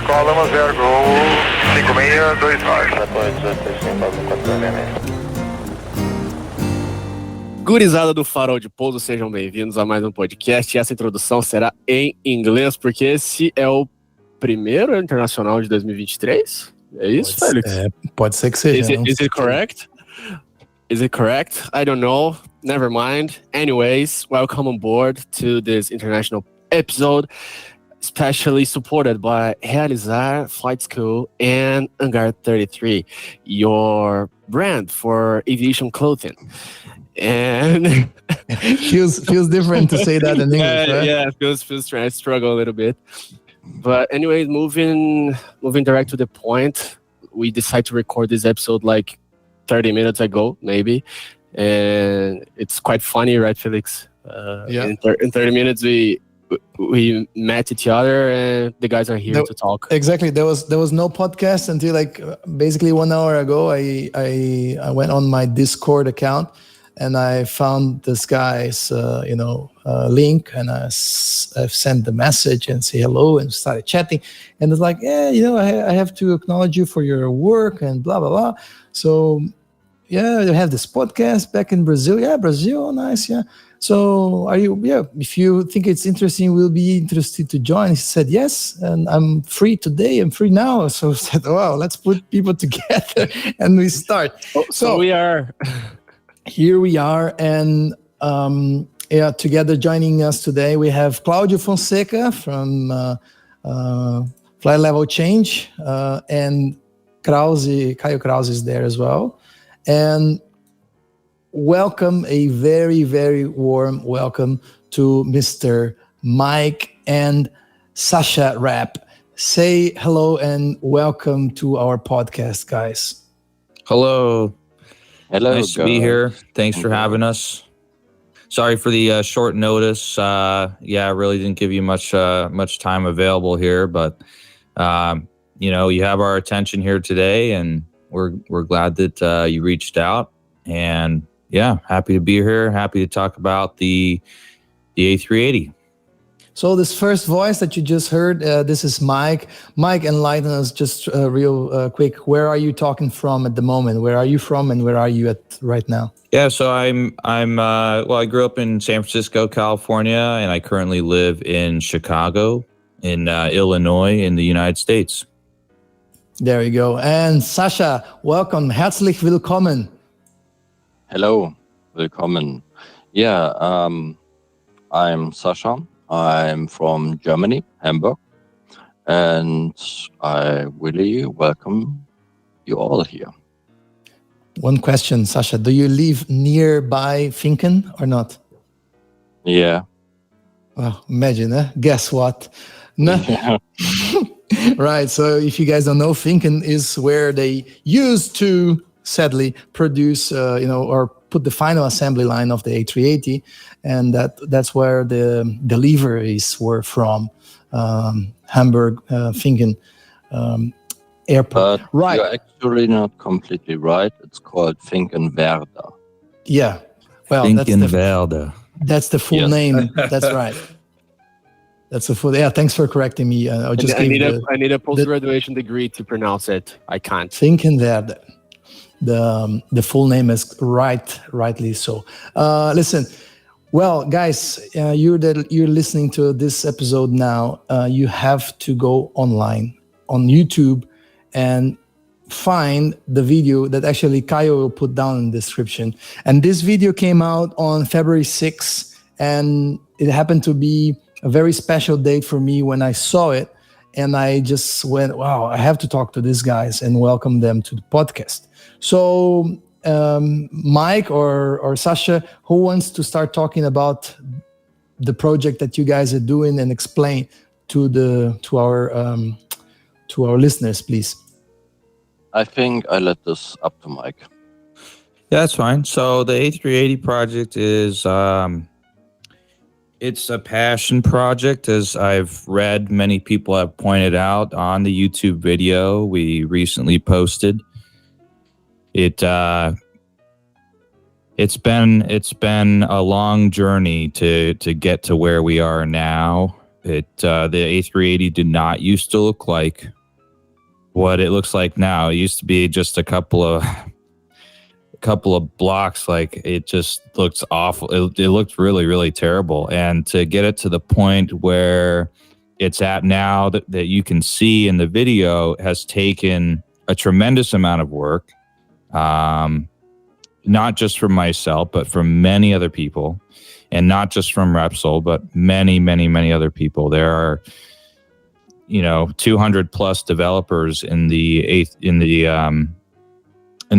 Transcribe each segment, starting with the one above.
decola 10 Gol 5629. Gurizada do Farol de Pouso, sejam bem-vindos a mais um podcast. E essa introdução será em inglês, porque esse é o primeiro internacional de 2023. É isso, Félix? Pode ser que seja. Is it correct? Is it correct? I don't know. Never mind. Anyways, welcome on board to this international episode, especially supported by Realizar Flight School and Hangar 33, your brand for aviation clothing. And feels different to say that in English, right? Yeah, feels strange. I struggle a little bit. But anyways, moving direct to the point, we decided to record this episode like 30 minutes ago, maybe. And it's quite funny, right, Felix? Yeah. In 30 minutes, we met each other, and the guys are here to talk. Exactly. There was no podcast until like basically 1 hour ago. I went on my Discord account and I found this guy's link, and I've sent the message and say hello and started chatting. And it's like, I have to acknowledge you for your work and blah blah blah. So yeah, you have this podcast back in Brazil. Yeah, Brazil, nice. Yeah. So are you? Yeah, if you think it's interesting, we'll be interested to join. He said yes, and I'm free today. I'm free now. So I said, wow, let's put people together and we start. So we are. Here we are, and together joining us today, we have Claudio Fonseca from Flight Level Change, and Caio Krause is there as well. And welcome, a very, very warm welcome to Mr. Mike and Sasha Rapp. Say hello and welcome to our podcast, guys. Hello. Hello, nice to be here. Thanks for having us. Sorry for the short notice. I really didn't give you much time available here, but you have our attention here today, and we're glad that you reached out. And yeah, happy to be here. Happy to talk about the A380. So this first voice that you just heard, this is Mike. Mike, enlighten us just real quick. Where are you talking from at the moment? Where are you from, and where are you at right now? Yeah, so I grew up in San Francisco, California, and I currently live in Chicago, in Illinois, in the United States. There you go. And Sasha, welcome. Herzlich willkommen. Hello, willkommen. Yeah, I'm Sasha. I'm from Germany, Hamburg, and I really welcome you all here. One question, Sasha. Do you live nearby Finken or not? Yeah. Well, imagine, Guess what? No. Yeah. Right, so if you guys don't know, Finken is where they used to, sadly, produce, or put the final assembly line of the A380, and that's where the deliveries were from, Hamburg, Finken airport. But right. You're actually not completely right. It's called Finkenwerder. Yeah. Well, Finkenwerder. That's the full name. That's right. That's the full. Yeah. Thanks for correcting me. I need a post-graduation degree to pronounce it. I can't. Finkenwerder. The full name is rightly so. Listen, well, guys, you're listening to this episode now. You have to go online on YouTube and find the video that actually Caio will put down in the description. And this video came out on February 6th, and it happened to be a very special date for me when I saw it. And I just went, wow, I have to talk to these guys and welcome them to the podcast. So, Mike or Sasha, who wants to start talking about the project that you guys are doing and explain to our listeners, please? I think I let this up to Mike. Yeah, that's fine. So the A380 project is it's a passion project, as I've read many people have pointed out on the YouTube video we recently posted. It's been a long journey to get to where we are now. The A380 did not used to look like what it looks like now. It used to be just a couple of blocks. Like, it just looks awful. It looked really, really terrible. And to get it to the point where it's at now that you can see in the video has taken a tremendous amount of work. Not just from myself, but from many other people, and not just from Repsol, but many, many, many other people. There are, 200 plus developers in the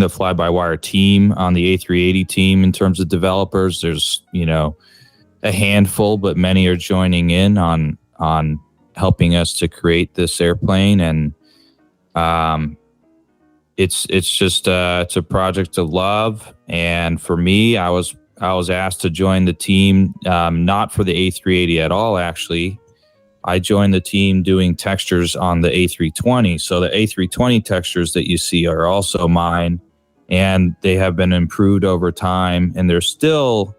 fly-by-wire team, on the A380 team. In terms of developers, there's a handful, but many are joining in on helping us to create this airplane. And it's just it's a project of love. And for me, I was asked to join the team, not for the A380 at all. Actually, I joined the team doing textures on the A320. So the A320 textures that you see are also mine, and they have been improved over time. And it's still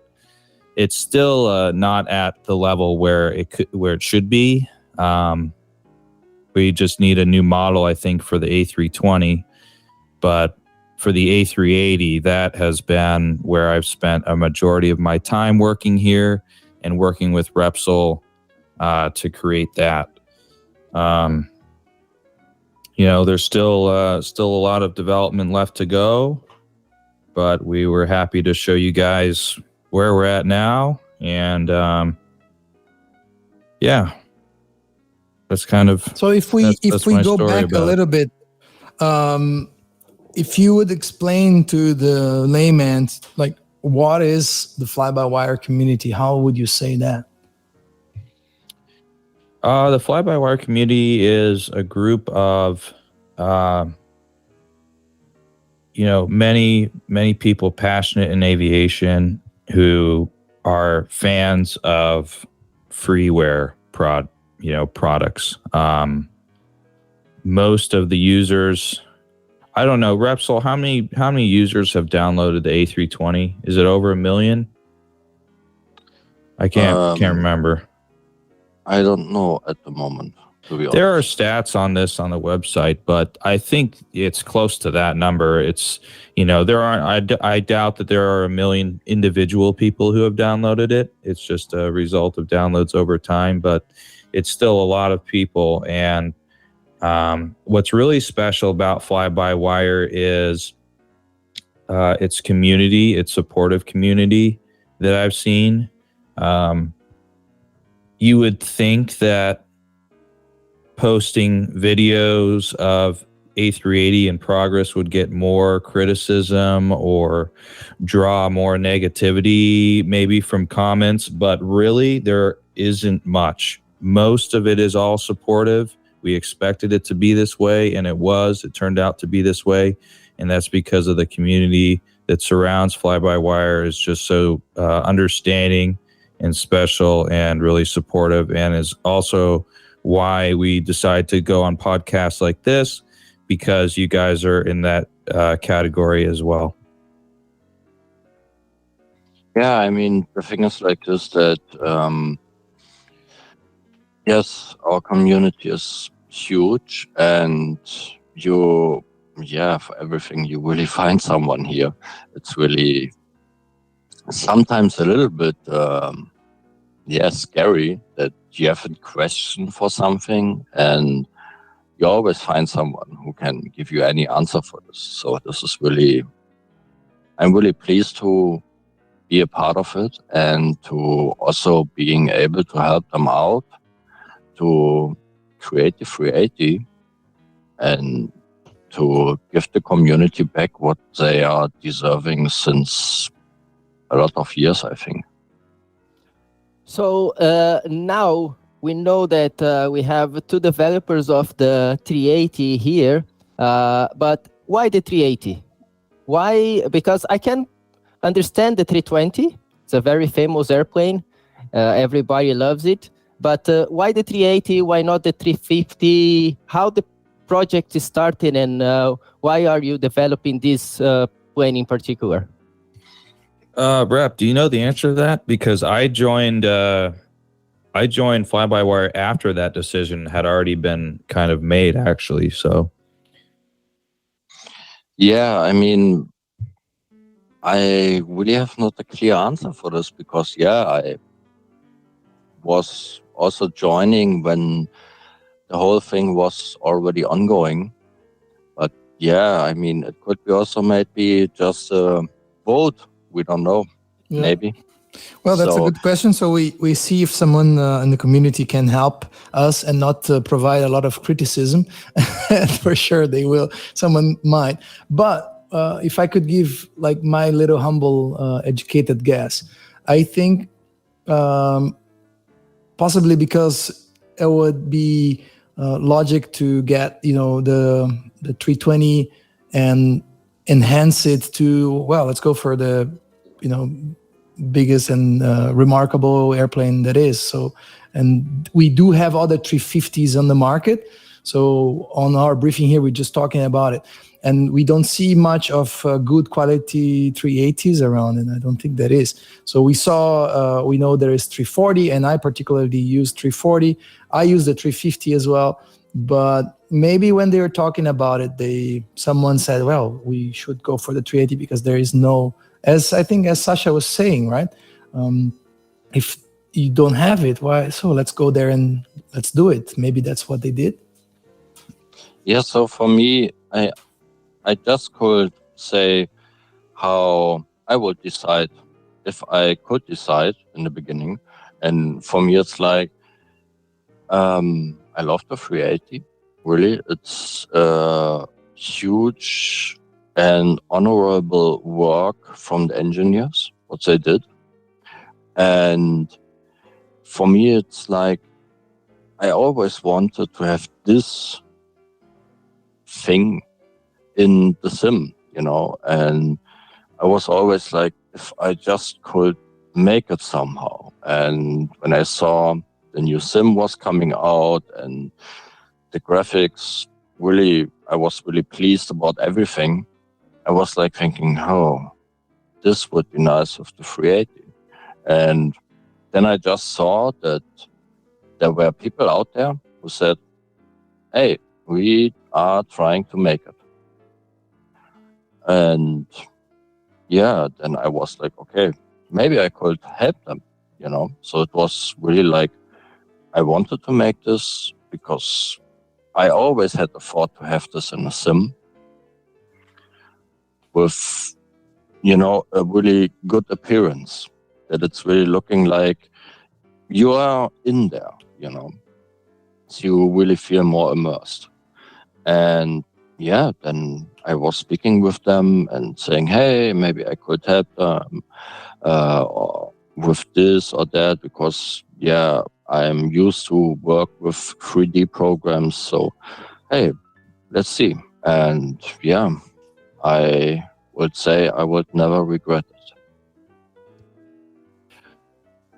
not at the level where it should be. We just need a new model, I think, for the A320. But for the A380, that has been where I've spent a majority of my time working here and working with Repsol to create that. There's still a lot of development left to go, but we were happy to show you guys where we're at now. And that's kind of. So if we go back a little bit, if you would explain to the layman, like, what is the fly-by-wire community? How would you say that? The fly-by-wire community is a group of, many, many people passionate in aviation who are fans of freeware products. Most of the users. I don't know, Repsol, how many users have downloaded the A320? Is it over 1 million? I can't remember. I don't know at the moment, to be honest. There are stats on this on the website, but I think it's close to that number. It's, there aren't, I doubt that there are 1 million individual people who have downloaded it. It's just a result of downloads over time, but it's still a lot of people. And what's really special about Fly-by-Wire is its community, its supportive community that I've seen. You would think that posting videos of A380 in progress would get more criticism or draw more negativity, maybe from comments, but really there isn't much. Most of it is all supportive. We expected it to be this way, and it was. It turned out to be this way, and that's because of the community that surrounds Fly-by-Wire is just so understanding and special and really supportive, and is also why we decide to go on podcasts like this, because you guys are in that category as well. Yeah, I mean, the thing is like this, that yes, our community is huge, and for everything you really find someone here. It's really sometimes a little bit scary that you have a question for something and you always find someone who can give you any answer for this. So this is really, I'm really pleased to be a part of it, and to also being able to help them out to create the 380 and to give the community back what they are deserving since a lot of years, I think. So now we know that we have two developers of the 380 here, but why the 380? Why? Because I can understand the 320. It's a very famous airplane. Everybody loves it. But why the 380? Why not the 350? How the project is started, and why are you developing this plane in particular? Rep, do you know the answer to that? Because I joined I joined FlyByWire after that decision had already been kind of made, actually. So, Yeah, I mean, I really have not a clear answer for this because, yeah, I was also joining when the whole thing was already ongoing. But yeah, I mean, it could be also maybe just a vote. We don't know. Yeah. Maybe. Well, that's a So- good question. So we see if someone in the community can help us and not provide a lot of criticism. For sure, they will. Someone might. But if I could give like my little humble, educated guess, I think possibly because it would be logic to get the 320 and enhance it to, well, let's go for the biggest and remarkable airplane that is. So, and we do have other 350s on the market. So on our briefing here, we're just talking about it. And we don't see much of good quality 380s around, and I don't think there is. So we know there is 340, and I particularly use 340. I use the 350 as well. But maybe when they were talking about it, someone said, well, we should go for the 380 because there is no, as Sasha was saying, right? If you don't have it, why? So let's go there and let's do it. Maybe that's what they did. Yeah, so for me, I just could say how I would decide if I could decide in the beginning. And for me, it's like, I love the 380. Really, it's huge and honorable work from the engineers, what they did. And for me, it's like, I always wanted to have this thing in the sim, and I was always like, if I just could make it somehow. And when I saw the new sim was coming out and the graphics, really, I was really pleased about everything. I was like thinking, oh, this would be nice with the 380. And then I just saw that there were people out there who said, hey, we are trying to make it. And yeah, then I was like, okay, maybe I could help them, So it was really like, I wanted to make this because I always had the thought to have this in a sim with, a really good appearance, that it's really looking like you are in there, So you really feel more immersed. And yeah, then I was speaking with them and saying, hey, maybe I could help them or with this or that, because, yeah, I'm used to work with 3D programs. So, hey, let's see. And yeah, I would say I would never regret it.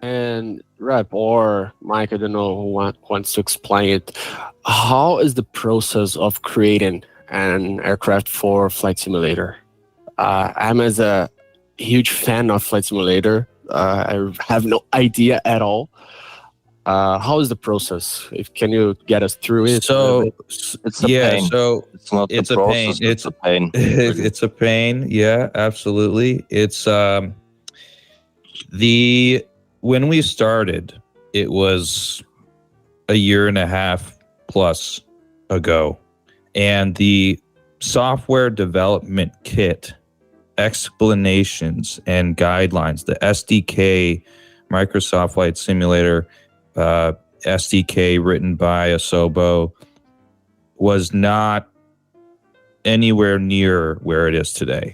And Rep or Mike, I don't know who wants to explain it. How is the process of creating an aircraft for Flight Simulator? I'm as a huge fan of Flight Simulator. I have no idea at all. How is the process? Can you get us through it? So It's a pain. So it's not it's the a process, pain. it's a pain. It's a pain. Yeah, absolutely. It's when we started, it was a year and a half plus ago, and the software development kit explanations and guidelines, the SDK, Microsoft Flight Simulator SDK written by Asobo, was not anywhere near where it is today.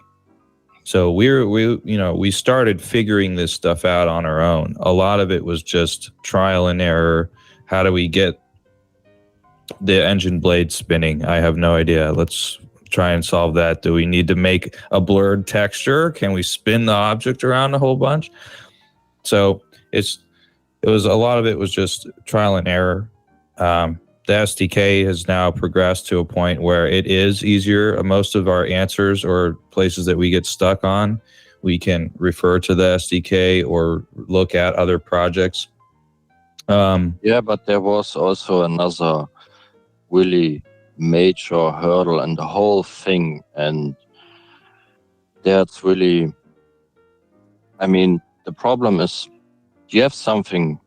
So we started figuring this stuff out on our own. A lot of it was just trial and error. How do we get the engine blade spinning? I have no idea. Let's try and solve that. Do we need to make a blurred texture? Can we spin the object around a whole bunch? So a lot of it was just trial and error. The SDK has now progressed to a point where it is easier. Most of our answers or places that we get stuck on, we can refer to the SDK or look at other projects Yeah, but there was also another really major hurdle in the whole thing, and that's really, I mean, the problem is you have something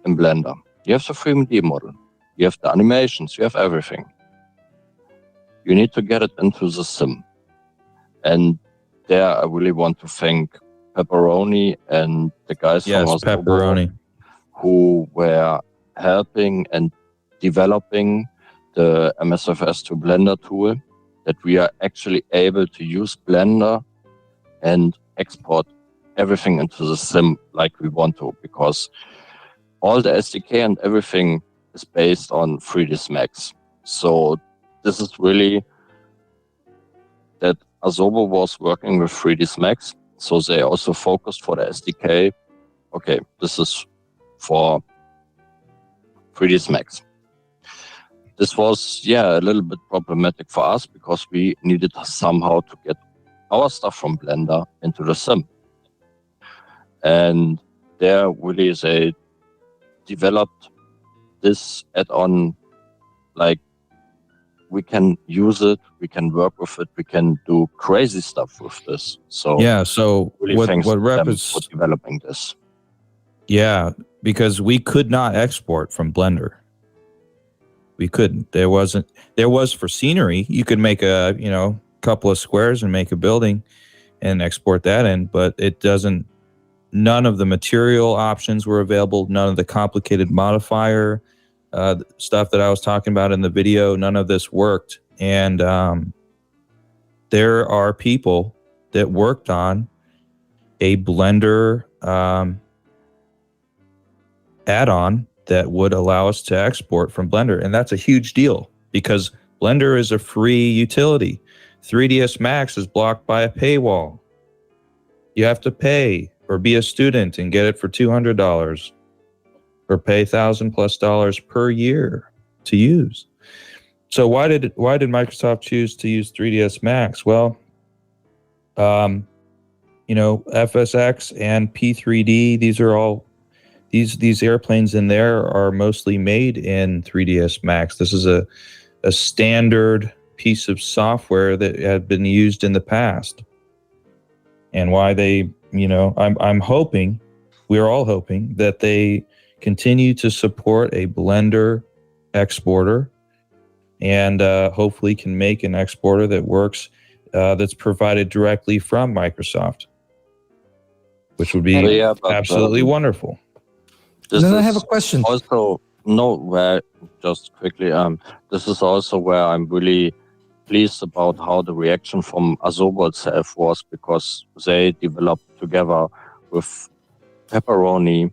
in Blender. You have the 3D model, you have the animations, you have everything. You need to get it into the sim. And there I really want to thank Pepperoni and the guys from Azobo Pepperoni, who were helping and developing the MSFS2 Blender tool, that we are actually able to use Blender and export everything into the sim like we want to, because all the SDK and everything is based on 3ds Max. So this is really that Azobo was working with 3ds Max, so they also focused for the SDK. Okay, this is for 3ds Max. This was, a little bit problematic for us because we needed somehow to get our stuff from Blender into the sim. And there really they developed this add-on, like we can use it, we can work with it, we can do crazy stuff with this. So so really what thanks what to Rep them is for developing this. Yeah, because we could not export from Blender. We couldn't. There was for scenery. You could make a, couple of squares and make a building and export that in, but it doesn't, none of the material options were available. None of the complicated modifier stuff that I was talking about in the video, none of this worked. And there are people that worked on a Blender add-on that would allow us to export from Blender. And that's a huge deal because Blender is a free utility. 3ds Max is blocked by a paywall. You have to pay or be a student and get it for $200 or pay $1,000+ per year to use. So why did Microsoft choose to use 3ds Max? Well, FSX and P3D, these are all these airplanes in there are mostly made in 3ds Max. This is a standard piece of software that had been used in the past. And why they, I'm hoping, we're all hoping that they continue to support a Blender exporter and hopefully can make an exporter that works, that's provided directly from Microsoft, which would be absolutely wonderful. Then I have a question. Also, just quickly, this is also where I'm really pleased about how the reaction from Azobo itself was, because they developed together with Pepperoni.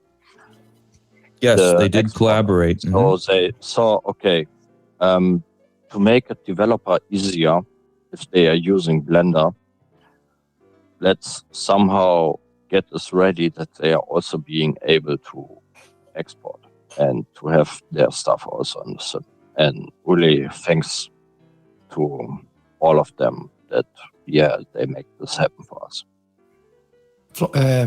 Yes, they did collaborate. So they saw, to make a developer easier if they are using Blender, let's somehow get this ready that they are also being able to export and to have their stuff also on the sim. And really thanks to all of them that they make this happen for us.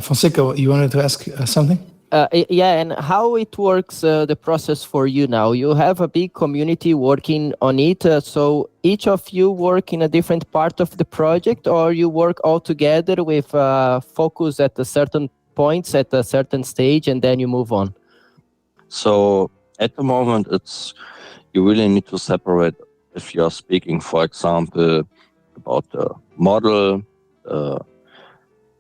Fonseca, you wanted to ask something? And how it works, the process for you now? You have a big community working on it, so each of you work in a different part of the project, or you work all together with focus at a certain points at a certain stage and then you move on? So at the moment, you really need to separate. If you're speaking, for example, about the model,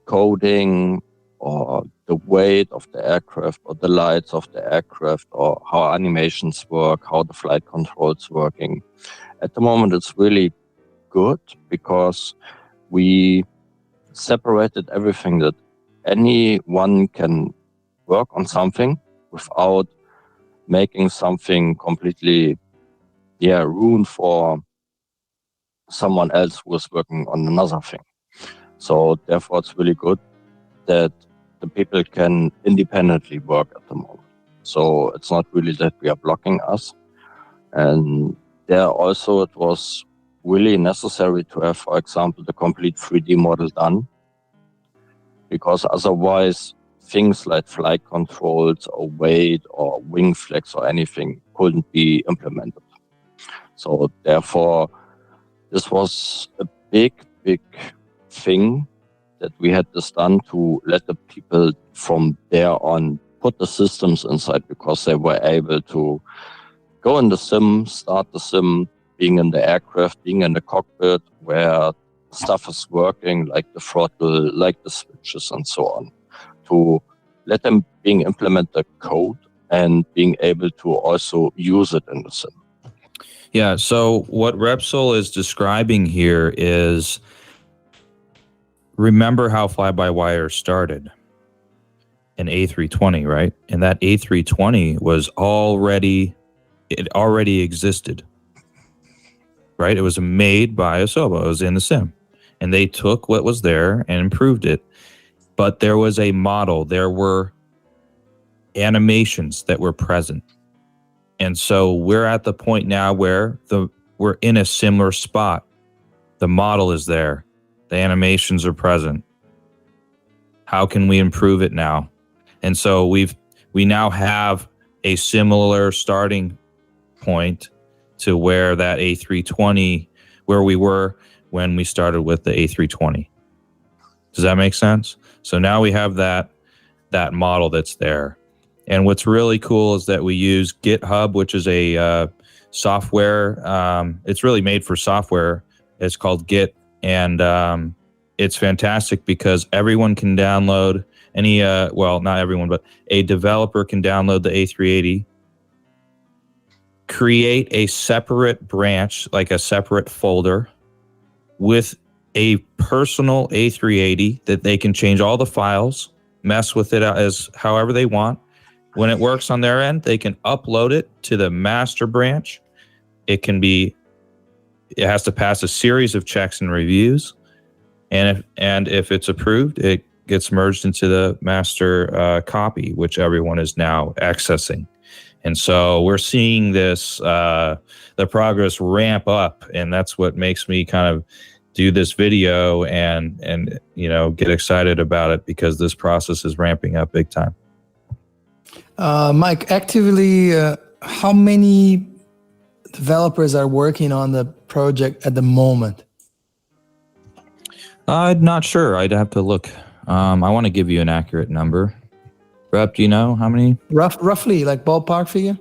coding, or the weight of the aircraft, or the lights of the aircraft, or how animations work, how the flight controls working. At the moment, it's really good because we separated everything, that anyone can work on something without making something completely ruined for someone else who is working on another thing. So therefore it's really good that the people can independently work at the moment. So it's not really that we are blocking us. And there also it was really necessary to have, for example, the complete 3D model done, because otherwise things like flight controls or weight or wing flex or anything couldn't be implemented. So therefore, this was a big thing that we had this done to let the people from there on put the systems inside, because they were able to go in the sim, start the sim, being in the aircraft, being in the cockpit where stuff is working, like the throttle, like the switches and so on, to let them being implement the code and being able to also use it in the sim. Yeah, so what Repsol is describing here is, remember how FlyByWire started? An A320, right? And that A320 was already existed, right? It was made by Saiba. It was in the sim. And they took what was there and improved it. But there was a model. There were animations that were present. And so we're at the point now where we're in a similar spot. The model is there. The animations are present. How can we improve it now? And so we now have a similar starting point to where that A320, where we were when we started with the A320. Does that make sense? So now we have that model that's there. And what's really cool is that we use GitHub, which is a software. It's really made for software. It's called Git. And it's fantastic because everyone can download not everyone, but a developer can download the A380, create a separate branch, like a separate folder with a personal A380 that they can change all the files, mess with it as however they want. When it works on their end, they can upload it to the master branch. It has to pass a series of checks and reviews. And if it's approved, it gets merged into the master copy, which everyone is now accessing. And so we're seeing this, the progress ramp up, and that's what makes me kind of do this video and get excited about it, because this process is ramping up big time. Mike, actively, how many developers are working on the project at the moment? I'm not sure. I'd have to look. I want to give you an accurate number. Rep, do you know how many? Roughly, like ballpark figure?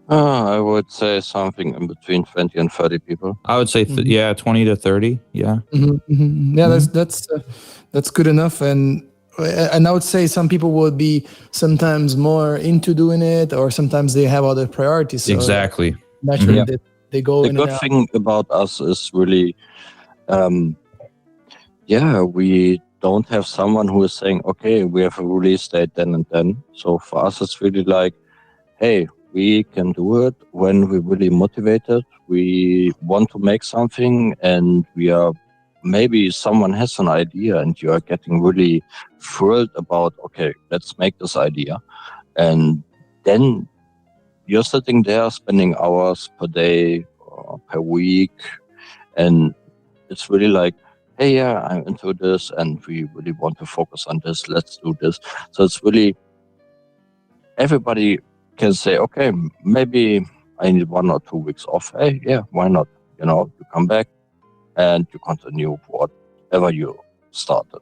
I would say something in between 20 and 30 people. I would say, 20 to 30. Yeah. Yeah, that's good enough. And I would say some people would be sometimes more into doing it, or sometimes they have other priorities. So exactly. Naturally, they go in and out. The good thing about us is really, we don't have someone who is saying, okay, we have a release date then and then. So for us, it's really like, hey, we can do it when we're really motivated. We want to make something, and maybe someone has an idea and you are getting really thrilled about, okay, let's make this idea. And then you're sitting there spending hours per day or per week. And it's really like, hey, yeah, I'm into this and we really want to focus on this. Let's do this. So it's really, everybody can say, okay, maybe I need 1 or 2 weeks off. Hey, yeah, why not? You come back and you continue whatever you started.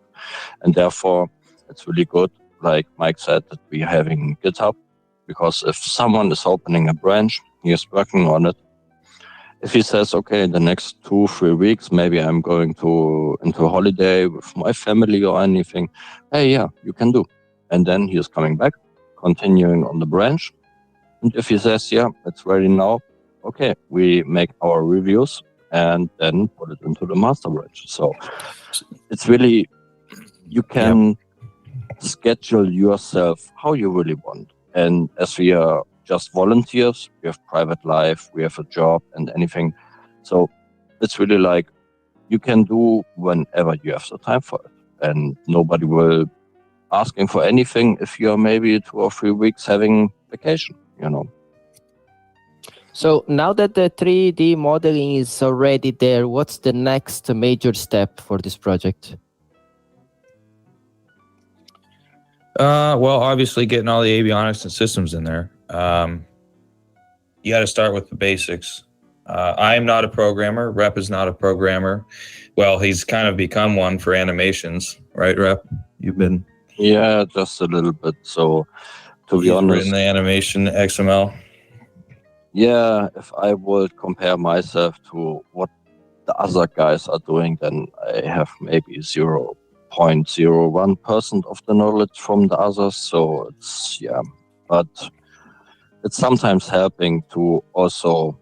And therefore, it's really good, like Mike said, that we're having GitHub, because if someone is opening a branch, he is working on it. If he says, okay, in the next 2-3 weeks, maybe I'm going into a holiday with my family or anything, hey, yeah, you can do. And then he is coming back, continuing on the branch. And if he says, yeah, it's ready now, okay, we make our reviews and then put it into the master branch. So it's really, you can schedule yourself how you really want. And as we are just volunteers, we have private life, we have a job and anything. So it's really like, you can do whenever you have the time for it. And nobody will asking for anything if you're maybe 2 or 3 weeks having vacation, So now that the 3D modeling is already there, what's the next major step for this project? Well, obviously getting all the avionics and systems in there. You got to start with the basics. I am not a programmer. Rep is not a programmer. Well, he's kind of become one for animations, right, Rep? You've been... Yeah, just a little bit. So, to be honest, written the animation XML. Yeah, if I would compare myself to what the other guys are doing, then I have maybe 0.01% of the knowledge from the others. So it's, yeah, but it's sometimes helping to also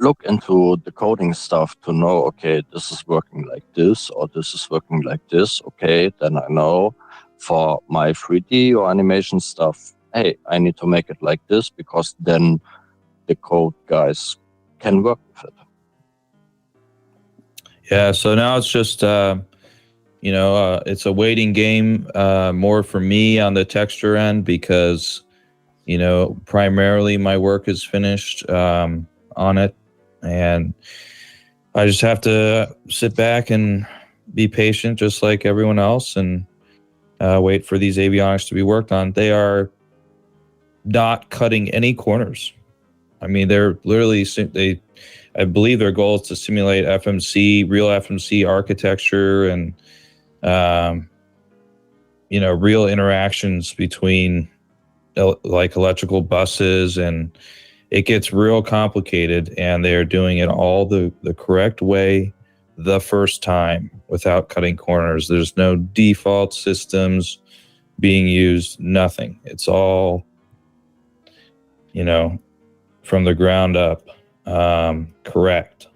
look into the coding stuff to know, okay, this is working like this, or this is working like this. Okay, then I know for my 3D or animation stuff, hey, I need to make it like this, because then the code guys can work with it. Yeah, so now it's just, it's a waiting game more for me on the texture end, because, primarily my work is finished on it. And I just have to sit back and be patient, just like everyone else, and wait for these avionics to be worked on. They are not cutting any corners. I mean, they're literally, I believe their goal is to simulate real FMC architecture and, real interactions between like electrical buses, and it gets real complicated, and they're doing it all the correct way the first time without cutting corners. There's no default systems being used, nothing. It's all, from the ground up, correct.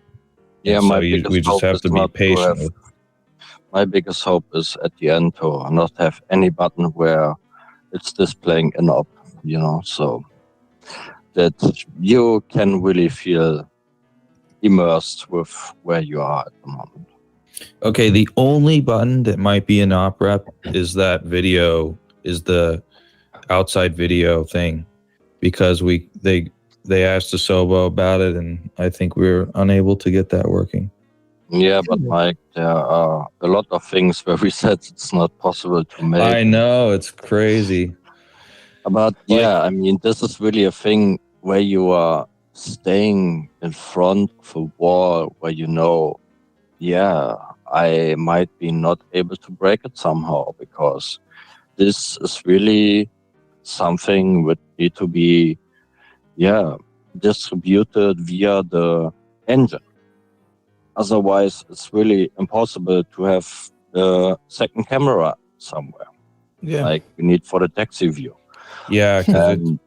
Yeah, so we just have to be patient. My biggest hope is at the end to not have any button where it's displaying an op, so that you can really feel immersed with where you are at the moment. Okay, the only button that might be an op rep is that video, is the outside video thing, because they asked Asobo about it, and I think we were unable to get that working. Yeah, but Mike, there are a lot of things where we said it's not possible to make. I know, it's crazy. But yeah, I mean, this is really a thing where you are staying in front of a wall where I might be not able to break it somehow, because this is really something would need to be, distributed via the engine. Otherwise, it's really impossible to have a second camera somewhere. Yeah. Like we need for the taxi view. Yeah, because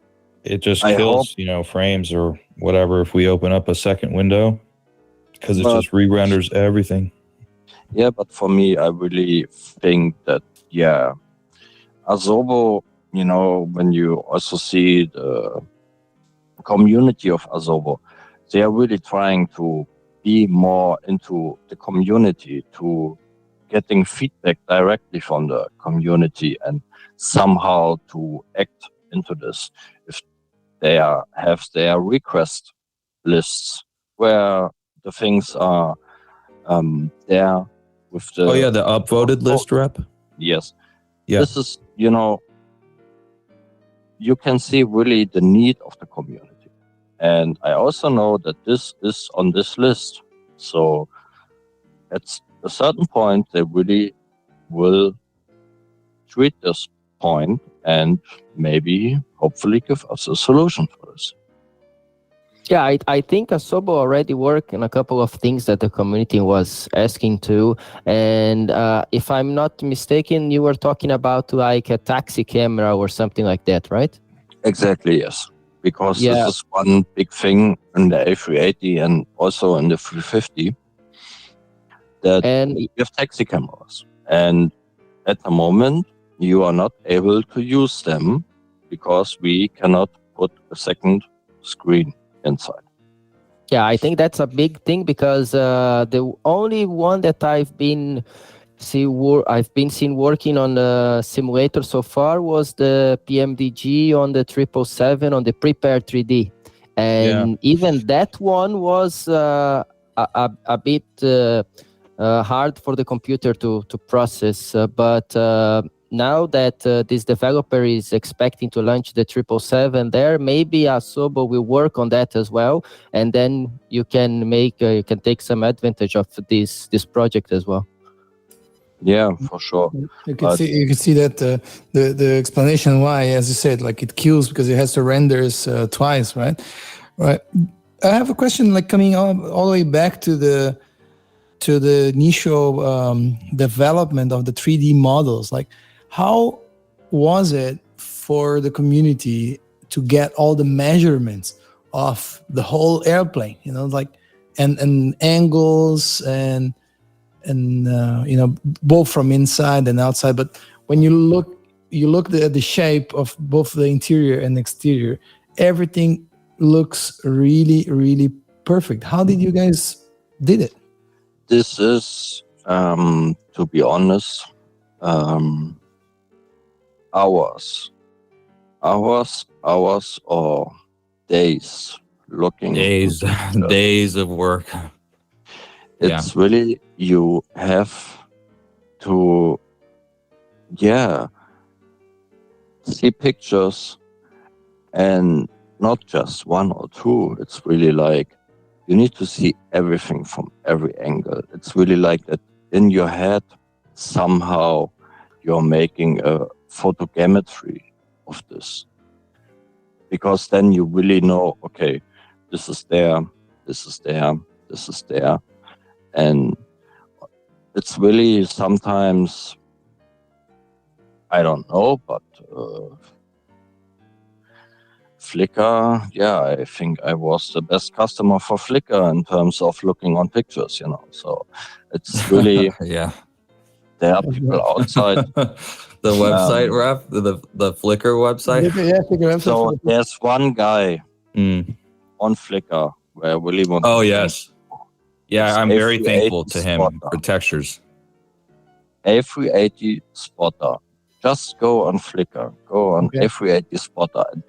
it just kills, frames or whatever if we open up a second window, because it just re-renders everything. Yeah, but for me, I really think that, Asobo, when you also see the community of Asobo, they are really trying to be more into the community, to getting feedback directly from the community, and somehow to act into this. If they have their request lists where the things are there with the... Oh yeah, the upvoted list, Rep? Yes. Yeah. This is, you can see really the need of the community. And I also know that this is on this list. So at a certain point, they really will treat this point and maybe, hopefully, give us a solution for this. Yeah, I think Asobo already worked on a couple of things that the community was asking to. And if I'm not mistaken, you were talking about like a taxi camera or something like that, right? Exactly, yes. Because this is one big thing in the A380 and also in the 350, that you have taxi cameras. And at the moment, you are not able to use them because we cannot put a second screen inside. Yeah, I think that's a big thing, because the only one that I've been seen working on the simulator so far was the PMDG on the 777 on the Prepare 3D, and even that one was a bit hard for the computer to process. But now that this developer is expecting to launch the 777 there, maybe Asobo will work on that as well, and then you can take some advantage of this project as well. Yeah, for sure. You can see that the explanation why, as you said, like it kills because it has to render twice, right? Right. I have a question, like coming all the way back to the initial development of the 3D models. Like, how was it for the community to get all the measurements of the whole airplane? You know, like and angles and you know, both from inside and outside. But when you look at the shape of both the interior and exterior, everything looks really, really perfect. How did you guys did it? This is, to be honest, hours or days looking. Days of work. It's really, you have to, see pictures, and not just one or two. It's really like, you need to see everything from every angle. It's really like that in your head, somehow you're making a photogrammetry of this. Because then you really know, okay, this is there, this is there, this is there. And it's really sometimes, I don't know, but Flickr, I think I was the best customer for Flickr in terms of looking on pictures, you know. So it's really, there are people outside. The website rep, the Flickr website. Flickr. So there's one guy on Flickr where I really want. Oh yes, I'm very thankful to him for textures. A380 spotter. Just go on Flickr. Go on A380 spotter. And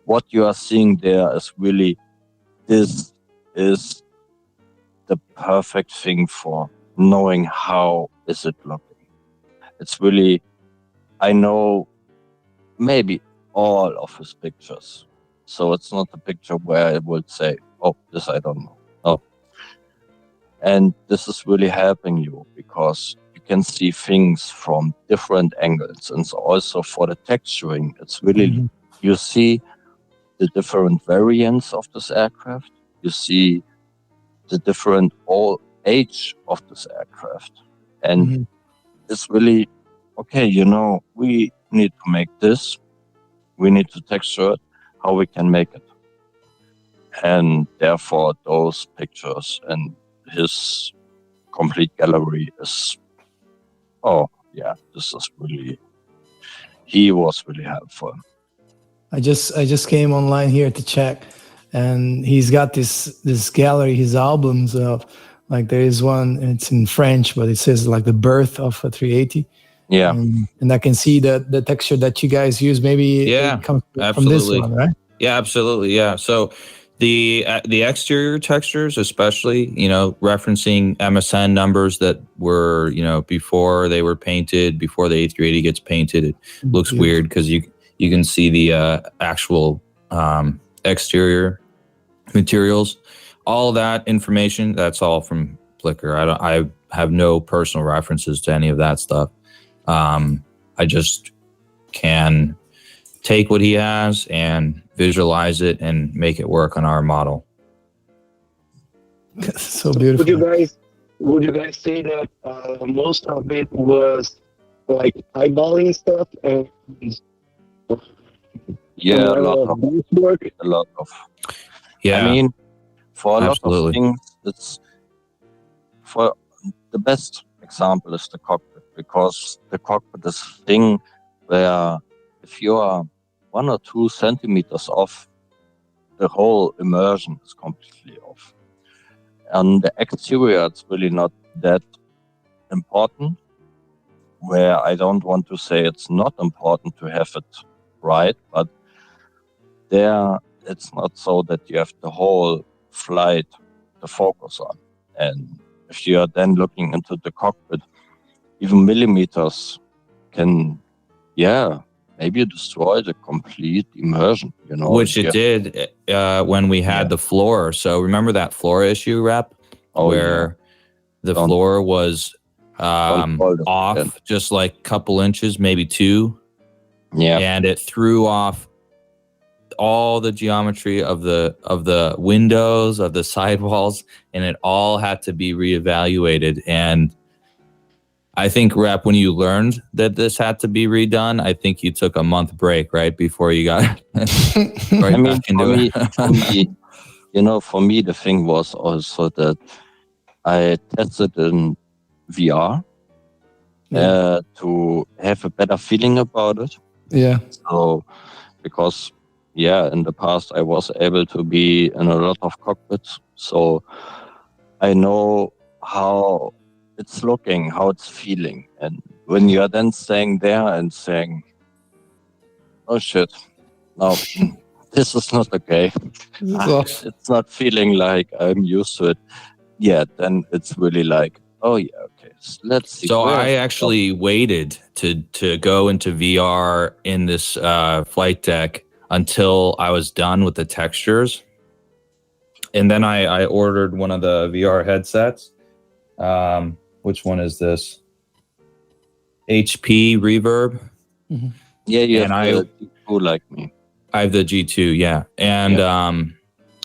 what you are seeing there is really, this is the perfect thing for knowing how is it looking. It's really, I know maybe all of his pictures. So it's not a picture where I would say, oh, this I don't know. No. And this is really helping you because you can see things from different angles. And so also for the texturing, it's really, you see the different variants of this aircraft. You see the different age of this aircraft. And it's really, okay, you know, we need to make this. We need to texture it, how we can make it. And therefore, those pictures and his complete gallery is, this is really, he was really helpful. I just came online here to check, and he's got this gallery, his albums of, like, there is one, it's in French, but it says like the birth of a 380. Yeah. And I can see the texture that you guys use. Maybe it comes from this one, right? Yeah, absolutely. Yeah. So the exterior textures, especially, you know, referencing MSN numbers that were, you know, before they were painted, before the A380 gets painted, it looks weird because you can see the actual exterior materials. All that information, that's all from Flickr. I have no personal references to any of that stuff. I just can take what he has and visualize it and make it work on our model. So beautiful. Would you guys say that most of it was like eyeballing stuff and a lot of. Yeah. I mean, for a Absolutely. lot of things, it's for the best example is the cockpit, because the cockpit is a thing where if you are 1 or 2 centimeters off, the whole immersion is completely off. And the exterior, it's really not that important, where I don't want to say it's not important to have it right, but there it's not so that you have the whole flight to focus on. And if you are then looking into the cockpit, even millimeters can yeah, maybe you destroy the complete immersion, you know. Which it did when we had the floor. So remember that floor issue, Rep? Where the floor was off just like a couple inches, maybe 2. Yeah. And it threw off all the geometry of the windows, of the sidewalls, and it all had to be reevaluated. And I think, Rep, when you learned that this had to be redone, I think you took a month break, right, before you got right back into it. For me, you know, for me, the thing was also that I tested in VR to have a better feeling about it. Yeah. So, because, in the past I was able to be in a lot of cockpits. So I know how it's looking, how it's feeling. And when you're then staying there and saying, oh shit, no, this is not okay. It's not feeling like I'm used to it yet. Then it's really like, oh yeah, okay, let's see. So I actually waited to go into VR in this flight deck until I was done with the textures. And then I ordered one of the VR headsets. Which one is this? HP Reverb. Mm-hmm. Yeah, you have the G2 like me. I have the G2, yeah. And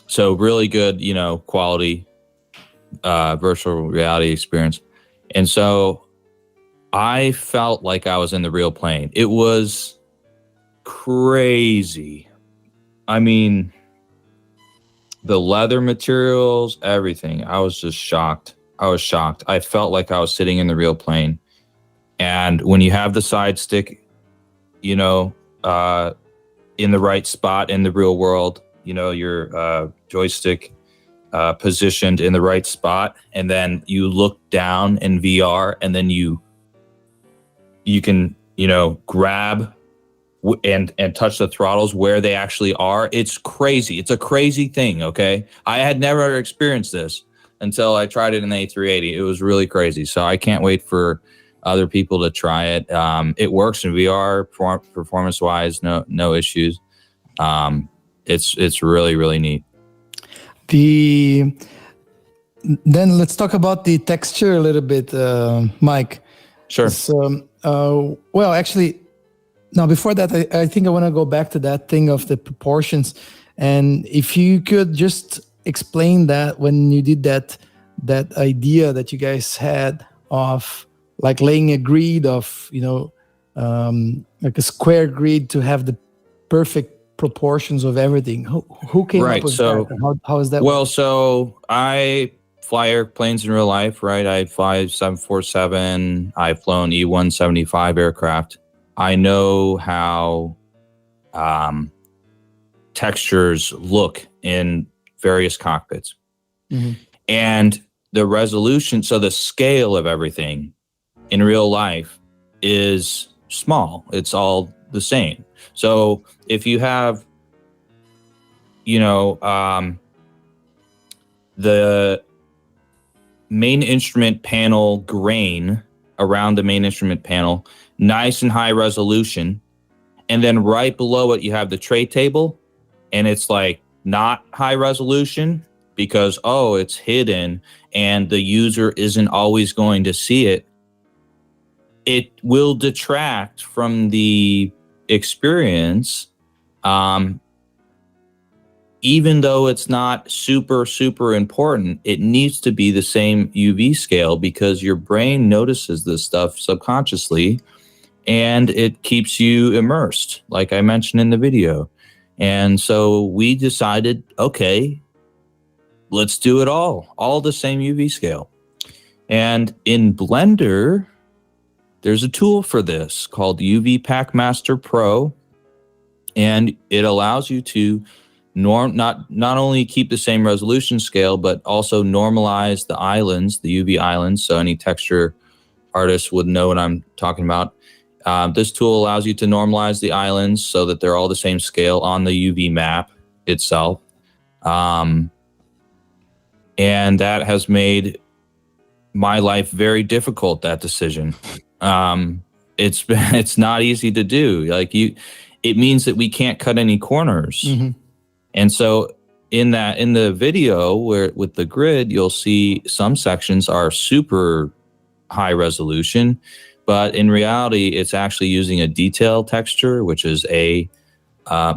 so really good, you know, quality virtual reality experience. And so I felt like I was in the real plane. It was crazy. I mean, the leather materials, everything. I was just shocked. I felt like I was sitting in the real plane. And when you have the side stick, you know, in the right spot in the real world, you know, your joystick positioned in the right spot, and then you look down in VR, and then you can, you know, grab and touch the throttles where they actually are. It's crazy. It's a crazy thing, okay? I had never experienced this until I tried it in the A380. It was really crazy. So I can't wait for other people to try it. It works in VR performance-wise, no issues. It's really, really neat. Then let's talk about the texture a little bit, Mike. Sure. Well, actually, now before that, I think I want to go back to that thing of the proportions. And if you could just explain that when you did that idea that you guys had of like laying a grid of, you know, like a square grid to have the perfect proportions of everything. Who came up with that? How is that? Well, so I fly airplanes in real life, right? I fly 747. I've flown E-175 aircraft. I know how textures look in various cockpits. Mm-hmm. And the resolution, so the scale of everything in real life is small. It's all the same. So if you have, you know, the main instrument panel grain around the main instrument panel, nice and high resolution, and then right below it you have the tray table, and it's like not high resolution because it's hidden and the user isn't always going to see it. It will detract from the experience, even though it's not super, super important. It needs to be the same UV scale because your brain notices this stuff subconsciously and it keeps you immersed, like I mentioned in the video. And so we decided, okay, let's do it all the same UV scale. And in Blender, there's a tool for this called UV Pack Master Pro, and it allows you to not only keep the same resolution scale, but also normalize the islands, the UV islands. So any texture artists would know what I'm talking about. This tool allows you to normalize the islands so that they're all the same scale on the UV map itself. And that has made my life very difficult, that decision. it's not easy to do. Like it means that we can't cut any corners. Mm-hmm. And so in the video where with the grid, you'll see some sections are super high resolution, but in reality, it's actually using a detail texture, which is a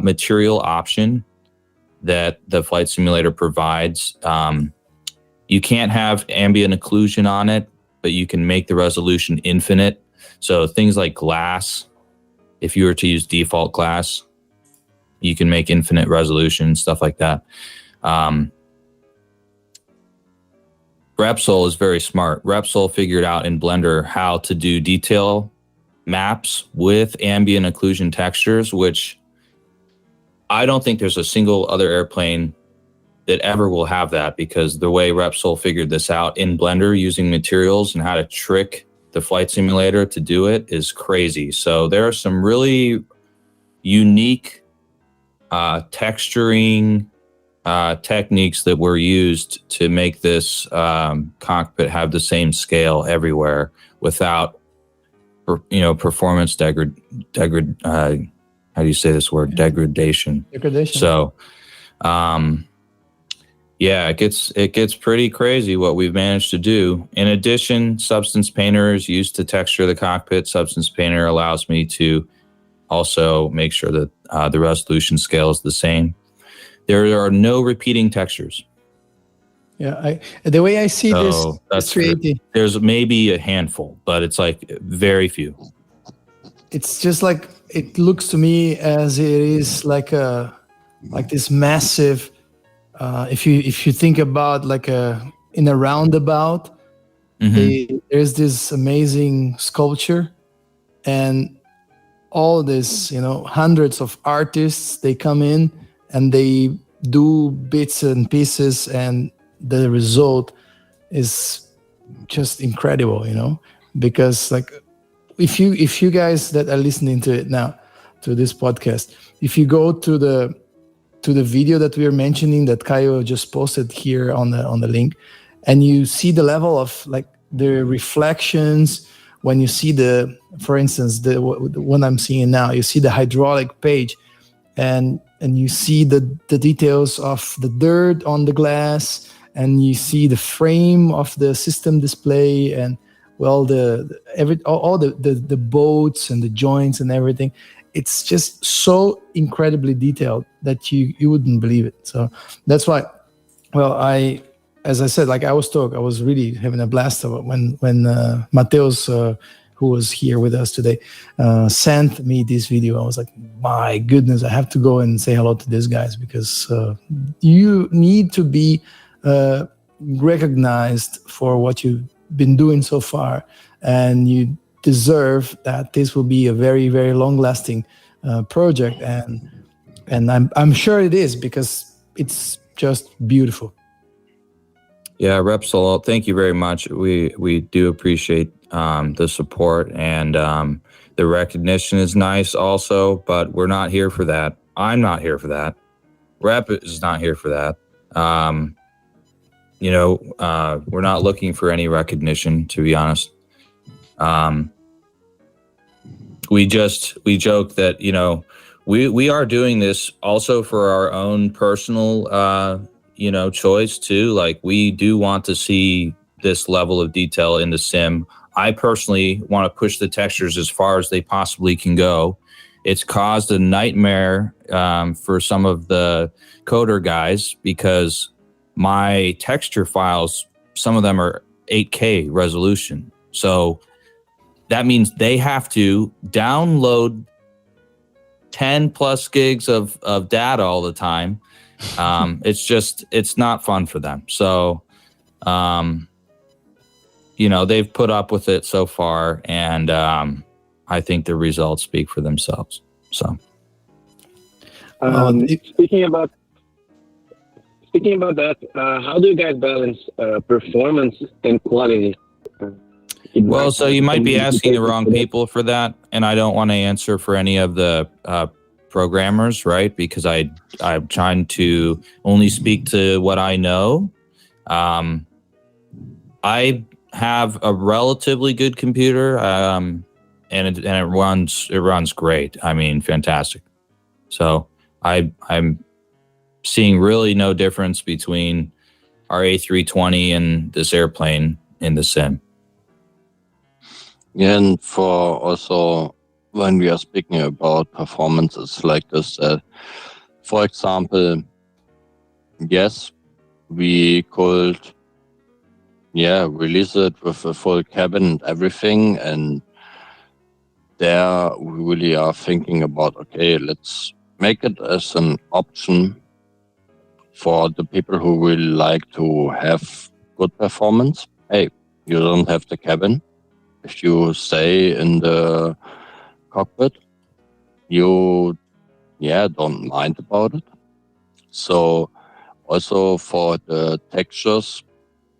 material option that the flight simulator provides. You can't have ambient occlusion on it, but you can make the resolution infinite. So things like glass, if you were to use default glass, you can make infinite resolution, stuff like that. Repsol is very smart. Repsol figured out in Blender how to do detail maps with ambient occlusion textures, which I don't think there's a single other airplane that ever will have that, because the way Repsol figured this out in Blender using materials and how to trick the flight simulator to do it is crazy. So there are some really unique texturing techniques that were used to make this cockpit have the same scale everywhere without, performance how do you say this word? Degradation. So, it gets pretty crazy what we've managed to do. In addition, Substance Painter is used to texture the cockpit. Substance Painter allows me to also make sure that the resolution scale is the same. There are no repeating textures. Yeah, the way I see this, that's 380. There's maybe a handful, but it's like very few. It's just like, it looks to me as it is like this massive. If you think about like in a roundabout, there's this amazing sculpture, and all this, hundreds of artists, they come in and they do bits and pieces, and the result is just incredible, because like if you guys that are listening to it now, to this podcast, if you go to the video that we are mentioning that Caio just posted here on the link, and you see the level of like the reflections, when you see for instance, the one I'm seeing now, you see the hydraulic page, and you see the details of the dirt on the glass, and you see the frame of the system display, and all the bolts and the joints and everything. It's just so incredibly detailed that you wouldn't believe it. So that's why, as I said, like I was really having a blast when Mateus, who was here with us today, sent me this video. I was like, my goodness, I have to go and say hello to these guys, because you need to be recognized for what you've been doing so far, and you deserve that. This will be a very, very long-lasting project, and I'm sure it is, because it's just beautiful. Yeah, Repsol, thank you very much. We do appreciate the support, and the recognition is nice also, but we're not here for that. I'm not here for that. Rep is not here for that. We're not looking for any recognition, to be honest. We joke that, we are doing this also for our own personal, choice too. Like, we do want to see this level of detail in the sim. I personally want to push the textures as far as they possibly can go. It's caused a nightmare for some of the coder guys, because my texture files, some of them are 8K resolution. So that means they have to download 10 plus gigs of data all the time. It's not fun for them. So, they've put up with it so far, and I think the results speak for themselves. So, speaking about that, how do you guys balance performance and quality? Well, so you might be asking the wrong people for that, and I don't want to answer for any of the programmers, right? Because I'm trying to only speak to what I know. I have a relatively good computer. and it runs great. I mean, fantastic. So I'm seeing really no difference between our A320 and this airplane in the sim. Yeah, and for also when we are speaking about performances like this, for example, yes, we could, release it with a full cabin and everything, and there we really are thinking about, okay, let's make it as an option for the people who will like to have good performance. Hey, you don't have the cabin. If you stay in the cockpit, you don't mind about it. So also for the textures,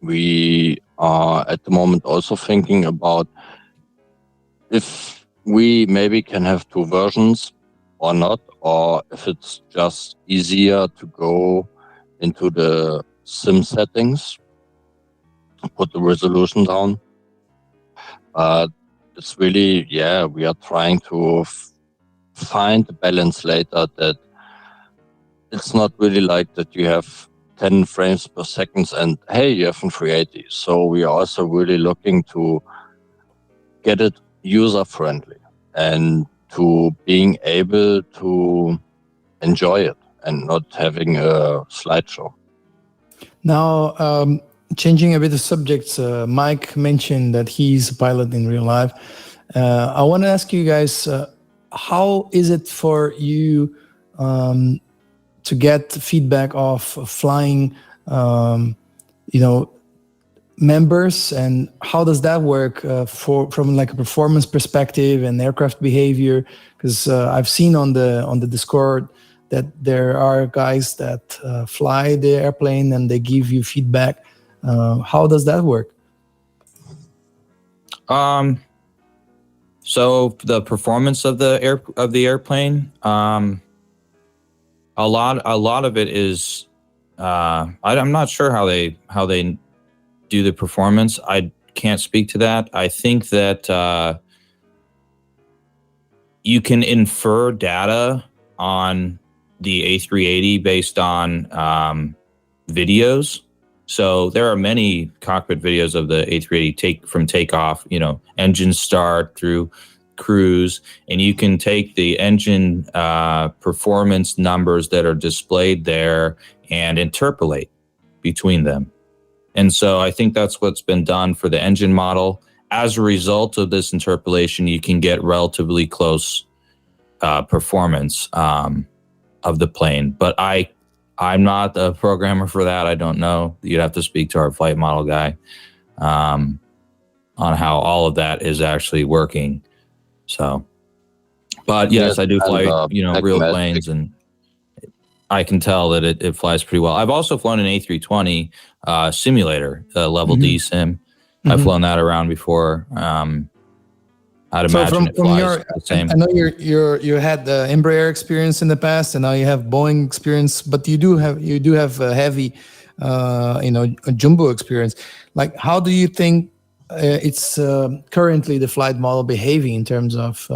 we are at the moment also thinking about if we maybe can have two versions or not, or if it's just easier to go into the sim settings, put the resolution down. But it's really, we are trying to find a balance later that it's not really like that you have 10 frames per second and hey, you have a 380. So we are also really looking to get it user friendly and to being able to enjoy it and not having a slideshow. Now, changing a bit of subjects, Mike mentioned that he's a pilot in real life. I want to ask you guys, how is it for you to get feedback of flying, members, and how does that work from like a performance perspective and aircraft behavior? Because I've seen on the Discord that there are guys that fly the airplane and they give you feedback. How does that work? So the performance of the airplane, a lot of it is I'm not sure how they do the performance. I can't speak to that. I think that you can infer data on the A380 based on videos. So there are many cockpit videos of the A380 from takeoff, engine start through cruise, and you can take the engine performance numbers that are displayed there and interpolate between them. And so I think that's what's been done for the engine model. As a result of this interpolation, you can get relatively close performance of the plane. But I'm not a programmer for that. I don't know. You'd have to speak to our flight model guy on how all of that is actually working. So, but yes, I do fly, real planes, and I can tell that it flies pretty well. I've also flown an A320 simulator, level D sim. I've flown that around before. I'd imagine it flies the same. I know you had the Embraer experience in the past, and now you have Boeing experience, but you do have a heavy, a jumbo experience. Like, how do you think it's currently the flight model behaving in terms of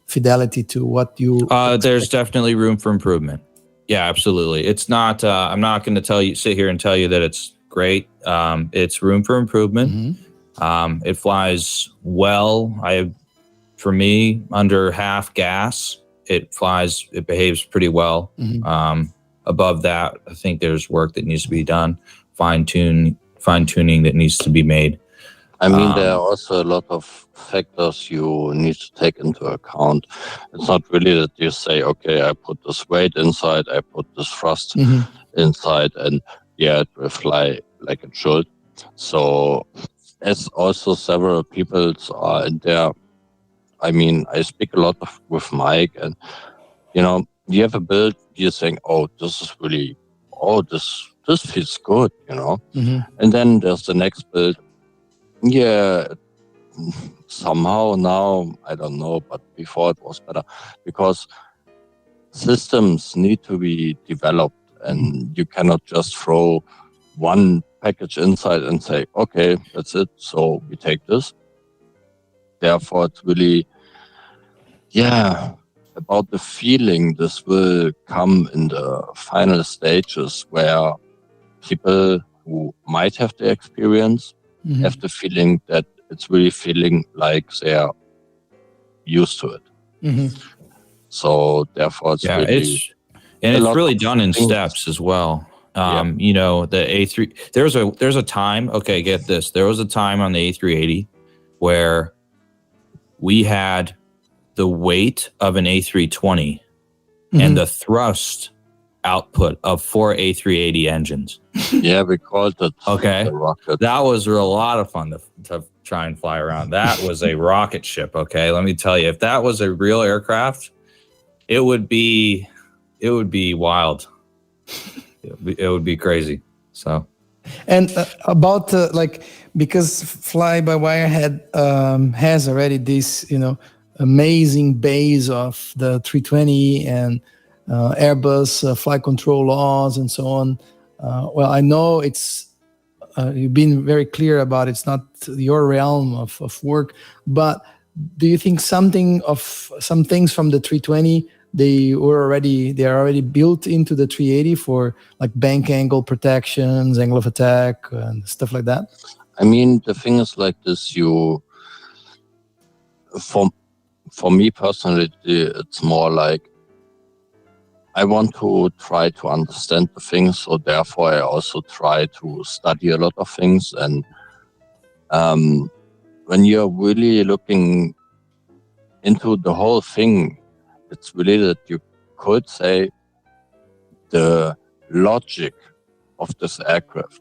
fidelity to what you? There's definitely room for improvement. Yeah, absolutely. It's not. I'm not going to sit here and tell you that it's great. It's room for improvement. It flies well. For me, under half gas, it behaves pretty well. Above that, I think there's work that needs to be done, fine tuning that needs to be made. I mean, there are also a lot of factors you need to take into account. It's not really that you say, okay, I put this weight inside, I put this thrust inside, and it will fly like it should. So, as also several people are in there, I mean, I speak a lot with Mike, and you have a build, you're saying, oh, this is really, this feels good, and then there's the next build. Yeah, somehow now, I don't know, but before it was better, because systems need to be developed, and you cannot just throw one package inside and say, okay, that's it, so we take this. Therefore, it's really Yeah, about the feeling, this will come in the final stages where people who might have the experience Mhm. have the feeling that it's really feeling like they're used to it. Mhm. So therefore, it's Yeah, really it's lot really of done in things. steps as well. Yeah. You know, the A3. There's a time. Okay, get this. There was a time on the A380 where we had the weight of an A320 and the thrust output of 4 A380 engines. Yeah, we called it Okay. the rocket. That was a lot of fun to try and fly around. That was a rocket ship. Okay, let me tell you, if that was a real aircraft, it would be wild. It would be crazy. So, And about like, because Fly-by-Wire has already this, amazing base of the 320 and Airbus flight control laws and so on. Well, I know it's you've been very clear about it's not your realm of work, but do you think some things from the 320 they are already built into the 380 for like bank angle protections, angle of attack, and stuff like that? I mean, the thing is like this. For me personally, it's more like I want to try to understand the things, so therefore I also try to study a lot of things. And when you're really looking into the whole thing, it's really that you could say the logic of this aircraft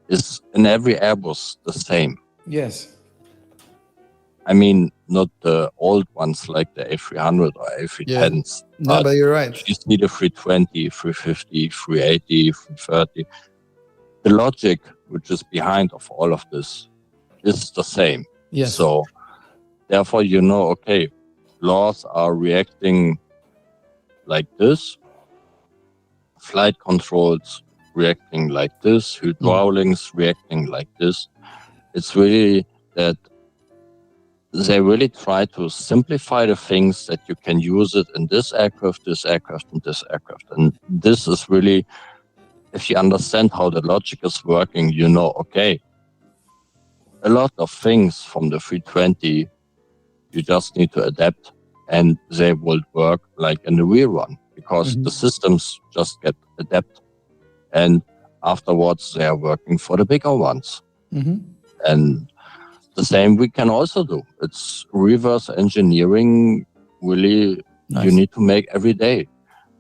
is in every Airbus the same. Yes. I mean, not the old ones like the A300 or A310s. No, but you're right. You see the 320, 350, 380, 330. The logic which is behind of all of this is the same. Yes. So therefore, okay, laws are reacting like this, flight controls reacting like this, hydraulics reacting like this. It's really that they really try to simplify the things that you can use it in this aircraft, and this aircraft. And this is really, if you understand how the logic is working, okay, a lot of things from the 320, you just need to adapt and they will work like in the real one because the systems just get adapted. And afterwards, they are working for the bigger ones. And the same we can also do. It's reverse engineering, really, Nice. You need to make every day.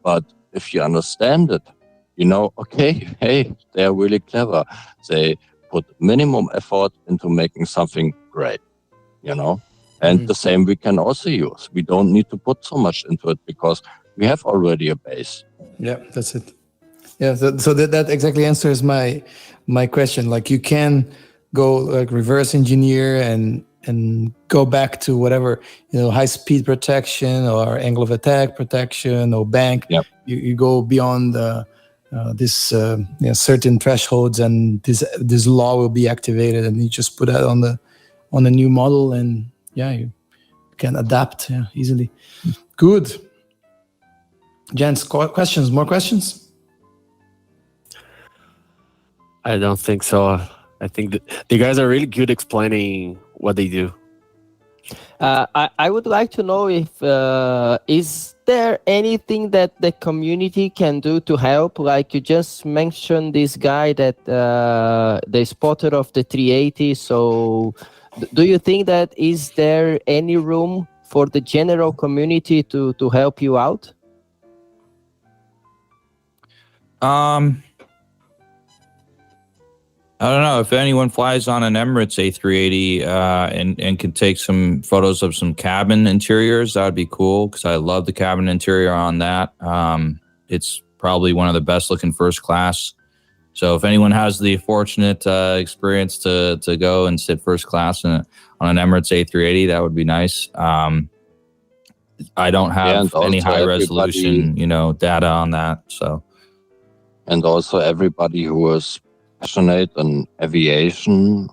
But if you understand it, okay, hey, they're really clever. They put minimum effort into making something great, And the same we can also use. We don't need to put so much into it because we have already a base. Yeah, that's it. Yeah, so that exactly answers my question. Like you can go like reverse engineer and go back to whatever, high speed protection or angle of attack protection or bank. Yep. You go beyond this certain thresholds, and this law will be activated, and you just put that on the new model, and you can adapt easily. Good. Gents, questions? More questions? I don't think so. I think the guys are really good explaining what they do. I would like to know if is there anything that the community can do to help? Like you just mentioned this guy that the spotter of the 380. So do you think that is there any room for the general community to help you out? I don't know if anyone flies on an Emirates A380 and can take some photos of some cabin interiors. That would be cool because I love the cabin interior on that. It's probably one of the best looking first class. So if anyone has the fortunate experience to go and sit first class on an Emirates A380, that would be nice. I don't have any high resolution, data on that. So, and also everybody who is passionate in aviation,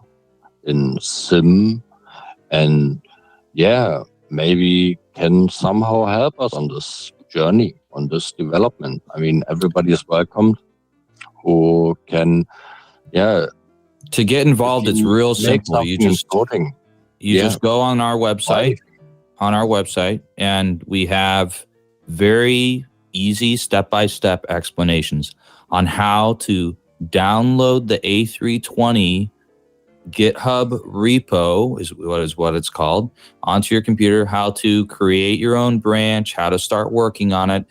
in sim, and maybe can somehow help us on this journey, on this development. I mean, everybody is welcomed who can, To get involved, it's real simple. You just go on our website, and we have very easy step-by-step explanations on how to download the A320 GitHub repo is what it's called onto your computer, how to create your own branch, how to start working on it.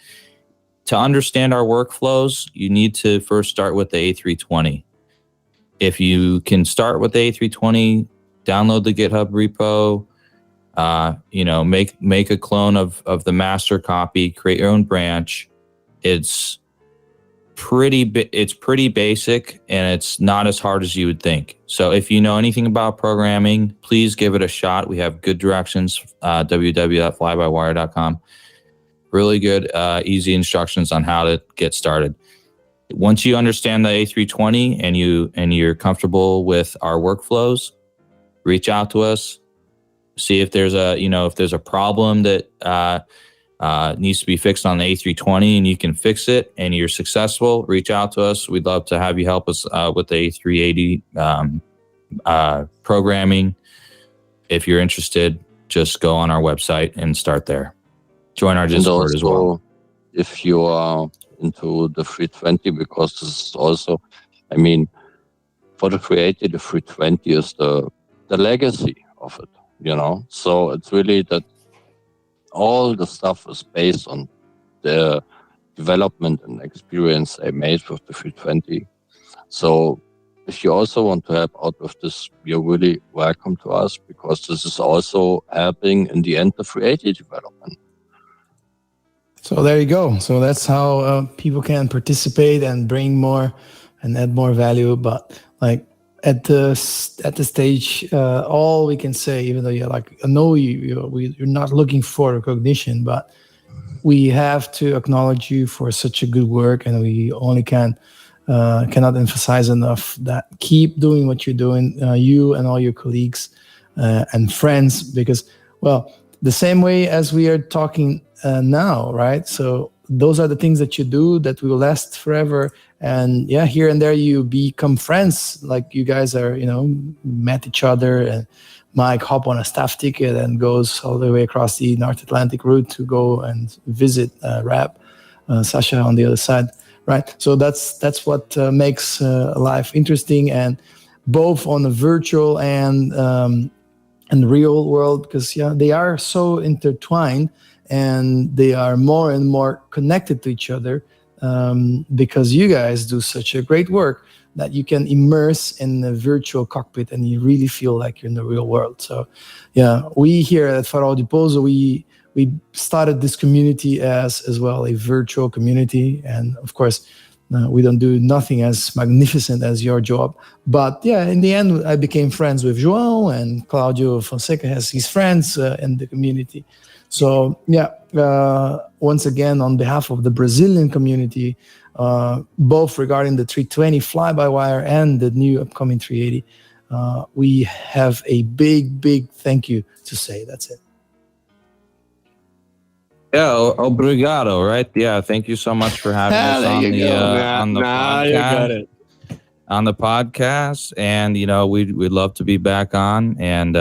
To understand our workflows, you need to first start with the A320. If you can start with the A320, download the GitHub repo, make a clone of the master copy, create your own branch. It's pretty basic, and it's not as hard as you would think. So if you know anything about programming, please give it a shot. We have good directions, www.flybywire.com. Really good, easy instructions on how to get started. Once you understand the A320 and you're comfortable with our workflows, reach out to us. See if there's a problem that needs to be fixed on the A320 and you can fix it and you're successful, reach out to us. We'd love to have you help us with the A380 programming. If you're interested, just go on our website and start there. Join our Discord as well. If you are into the 320, because this is also, I mean, for the 380, the 320 is the legacy of it, So it's really that all the stuff is based on the development and experience they made with the 320. So if you also want to help out with this, you're really welcome to us, because this is also helping in the end the 380 development. So there you go. So that's how people can participate and bring more and add more value. But like at the stage, all we can say, even though you're like, I know you're not looking for recognition, but we have to acknowledge you for such a good work, and we only cannot emphasize enough that keep doing what you're doing, you and all your colleagues and friends, because, well, the same way as we are talking now, right? So those are the things that you do that will last forever. And yeah, here and there you become friends. Like you guys are, met each other, and Mike hop on a staff ticket and goes all the way across the North Atlantic route to go and visit Rab, Sasha on the other side, right? So that's what makes life interesting, and both on the virtual and real world, because they are so intertwined, and they are more and more connected to each other, because you guys do such a great work that you can immerse in the virtual cockpit and you really feel like you're in the real world. So we here at Farol de Pouso, we started this community as well, a virtual community, and of course we don't do nothing as magnificent as your job, but in the end I became friends with João, and Claudio Fonseca has his friends in the community. So once again, on behalf of the Brazilian community, both regarding the 320 fly-by-wire and the new upcoming 380, we have a big thank you to say. That's it. Obrigado, right? Yeah, thank you so much for having us on the podcast. You got it. On the podcast, and we'd love to be back on, and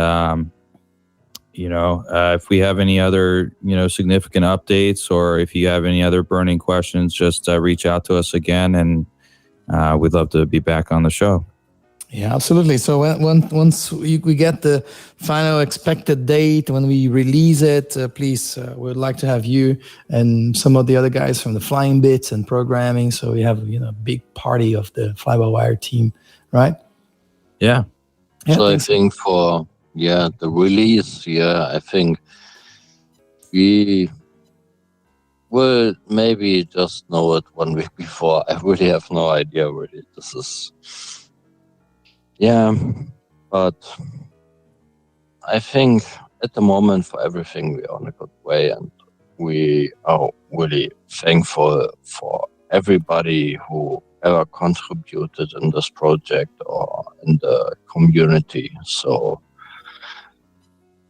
if we have any other significant updates, or if you have any other burning questions, just reach out to us again, and we'd love to be back on the show. Yeah, absolutely. So once we get the final expected date, when we release it, please, we'd like to have you and some of the other guys from the Flying Bits and programming. So we have a big party of the Fly-by-Wire team, right? Yeah. So I think for the release, I think we will maybe just know it 1 week before. I really have no idea really. This is. But I think at the moment for everything we are on a good way, and we are really thankful for everybody who ever contributed in this project or in the community. So